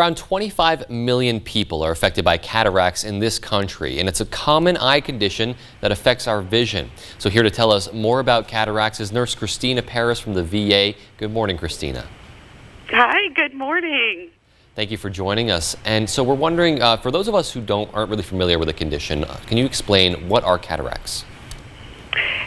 Around 25 million people are affected by cataracts in this country, and it's a common eye condition that affects our vision. So here to tell us more about cataracts is Nurse Christina Paris from the VA. Good morning, Christina. Hi, good morning. Thank you for joining us. And so we're wondering, for those of us who aren't really familiar with the condition, can you explain what are cataracts?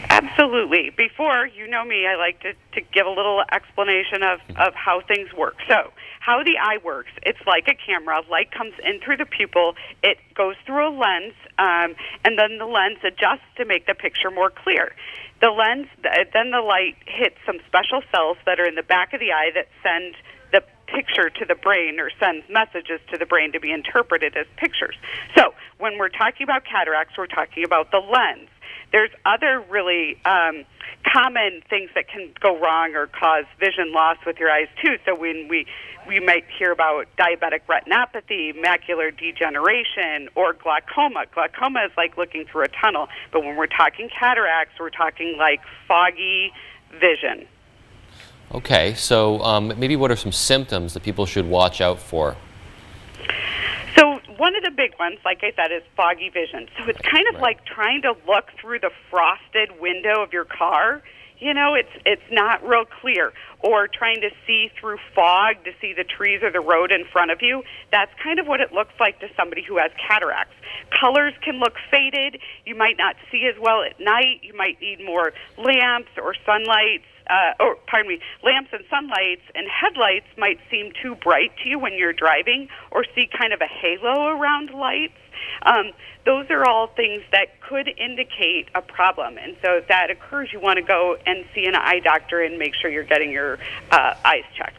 Absolutely. Before, you know me, I like to give a little explanation of how things work. So, how the eye works, it's like a camera. Light comes in through the pupil, it goes through a lens, and then the lens adjusts to make the picture more clear. The lens, then the light hits some special cells that are in the back of the eye that send the picture to the brain or sends messages to the brain to be interpreted as pictures. So, when we're talking about cataracts, we're talking about the lens. There's other really common things that can go wrong or cause vision loss with your eyes too. So when we might hear about diabetic retinopathy, macular degeneration, or glaucoma. Glaucoma is like looking through a tunnel, but when we're talking cataracts, we're talking like foggy vision. Okay, so maybe what are some symptoms that people should watch out for? So one of the big ones, like I said, is foggy vision. So it's kind of like trying to look through the frosted window of your car. You know, it's not real clear. Or trying to see through fog to see the trees or the road in front of you. That's kind of what it looks like to somebody who has cataracts. Colors can look faded. You might not see as well at night. You might need more lamps or sunlights. Lamps and sunlights and headlights might seem too bright to you when you're driving, or see kind of a halo around lights. Those are all things that could indicate a problem. And so if that occurs, you want to go and see an eye doctor and make sure you're getting your eyes checked.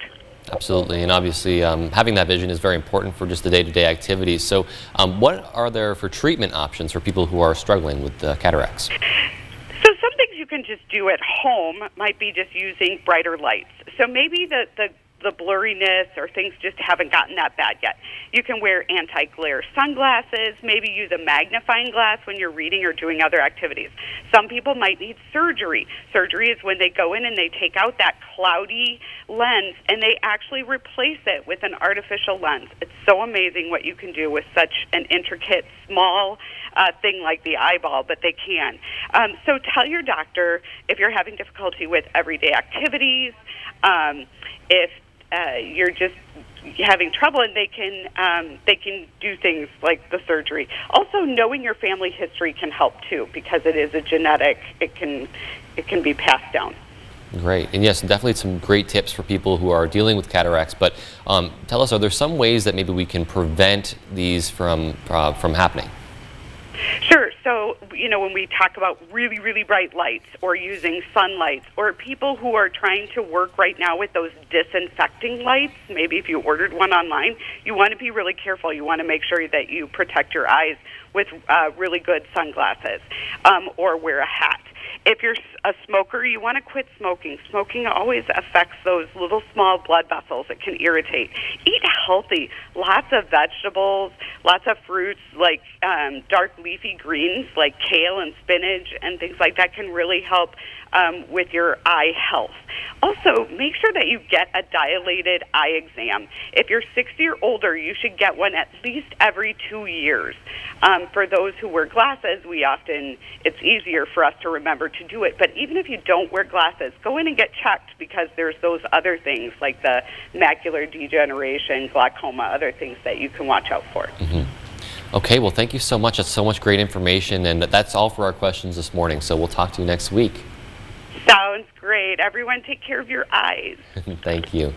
Absolutely, and obviously having that vision is very important for just the day-to-day activities. So what are there for treatment options for people who are struggling with cataracts? So some things you can just do at home might be just using brighter lights. So maybe the blurriness or things just haven't gotten that bad yet. You can wear anti-glare sunglasses, maybe use a magnifying glass when you're reading or doing other activities. Some people might need surgery. Surgery is when they go in and they take out that cloudy lens and they actually replace it with an artificial lens. It's so amazing what you can do with such an intricate, small thing like the eyeball, but they can. So tell your doctor if you're having difficulty with everyday activities, if you're just having trouble, and they can do things like the surgery. Also, knowing your family history can help too, because it is a genetic. It can be passed down. Great, and yes, definitely some great tips for people who are dealing with cataracts. But tell us, are there some ways that maybe we can prevent these from happening? Sure. So, you know, when we talk about really, really bright lights or using sunlights, or people who are trying to work right now with those disinfecting lights, maybe if you ordered one online, you want to be really careful. You want to make sure that you protect your eyes with really good sunglasses, or wear a hat. If you're a smoker, you want to quit smoking. Smoking always affects those little small blood vessels. It can irritate. Eat healthy. Lots of vegetables, lots of fruits like dark leafy greens like kale and spinach and things like that can really help with your eye health. Also, make sure that you get a dilated eye exam. If you're 60 or older, you should get one at least every 2 years. For those who wear glasses, it's easier for us to remember to do it. But even if you don't wear glasses, go in and get checked, because there's those other things like the macular degeneration, glaucoma, other things that you can watch out for. Mm-hmm. Okay, well, thank you so much. That's so much great information, and that's all for our questions this morning. So we'll talk to you next week. Sounds great. Everyone take care of your eyes. Thank you.